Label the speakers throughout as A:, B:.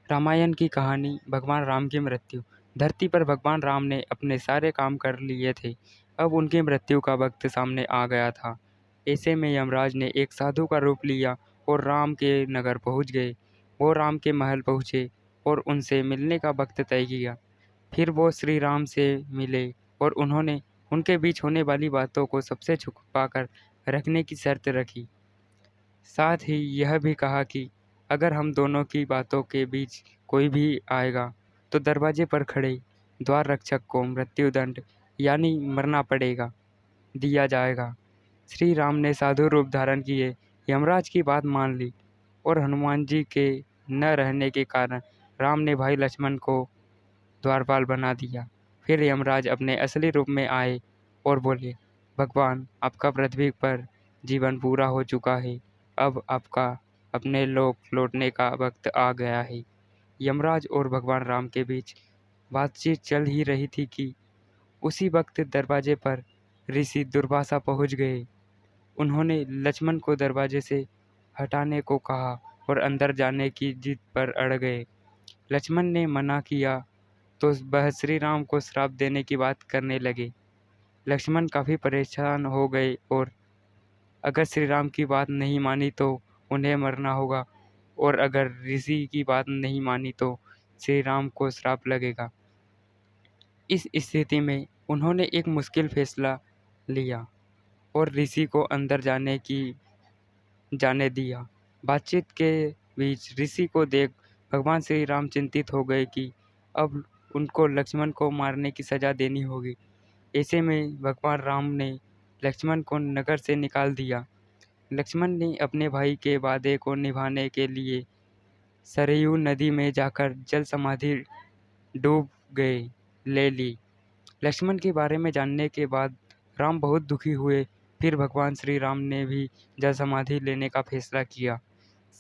A: रामायण की कहानी भगवान राम की मृत्यु। धरती पर भगवान राम ने अपने सारे काम कर लिए थे। अब उनकी मृत्यु का वक्त सामने आ गया था। ऐसे में यमराज ने एक साधु का रूप लिया और राम के नगर पहुंच गए। वो राम के महल पहुंचे और उनसे मिलने का वक्त तय किया। फिर वो श्री राम से मिले और उन्होंने उनके बीच होने वाली बातों को सबसे छुपा कर रखने की शर्त रखी। साथ ही यह भी कहा कि अगर हम दोनों की बातों के बीच कोई भी आएगा तो दरवाजे पर खड़े द्वार रक्षक को मृत्युदंड यानी मरना पड़ेगा दिया जाएगा। श्री राम ने साधु रूप धारण किए, यमराज की बात मान ली और हनुमान जी के न रहने के कारण राम ने भाई लक्ष्मण को द्वारपाल बना दिया। फिर यमराज अपने असली रूप में आए और बोले, भगवान आपका पृथ्वी पर जीवन पूरा हो चुका है। अब आपका अपने लोक लौटने का वक्त आ गया है। यमराज और भगवान राम के बीच बातचीत चल ही रही थी कि उसी वक्त दरवाजे पर ऋषि दुर्वासा पहुंच गए। उन्होंने लक्ष्मण को दरवाजे से हटाने को कहा और अंदर जाने की जिद पर अड़ गए। लक्ष्मण ने मना किया तो वह श्री राम को श्राप देने की बात करने लगे। लक्ष्मण काफ़ी परेशान हो गए और अगर श्री राम की बात नहीं मानी तो उन्हें मरना होगा और अगर ऋषि की बात नहीं मानी तो श्री राम को श्राप लगेगा। इस स्थिति में उन्होंने एक मुश्किल फैसला लिया और ऋषि को अंदर जाने दिया। बातचीत के बीच ऋषि को देख भगवान श्री राम चिंतित हो गए कि अब उनको लक्ष्मण को मारने की सज़ा देनी होगी। ऐसे में भगवान राम ने लक्ष्मण को नगर से निकाल दिया। लक्ष्मण ने अपने भाई के वादे को निभाने के लिए सरयू नदी में जाकर जल समाधि डूब गए ले ली। लक्ष्मण के बारे में जानने के बाद राम बहुत दुखी हुए। फिर भगवान श्री राम ने भी जल समाधि लेने का फैसला किया।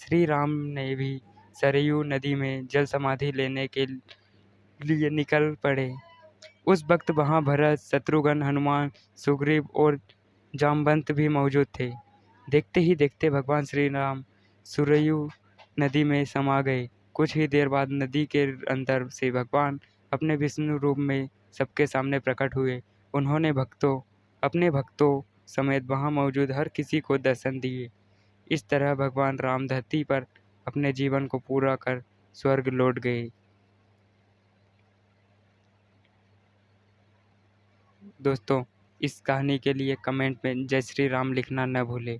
A: श्री राम ने भी सरयू नदी में जल समाधि लेने के लिए निकल पड़े। उस वक्त वहाँ भरत, शत्रुघ्न, हनुमान, सुग्रीव और जामवंत भी मौजूद थे। देखते ही देखते भगवान श्री राम सरयू नदी में समा गए। कुछ ही देर बाद नदी के अंदर से भगवान अपने विष्णु रूप में सबके सामने प्रकट हुए। उन्होंने अपने भक्तों समेत वहाँ मौजूद हर किसी को दर्शन दिए। इस तरह भगवान राम धरती पर अपने जीवन को पूरा कर स्वर्ग लौट गए। दोस्तों, इस कहानी के लिए कमेंट में जय श्री राम लिखना न भूलें।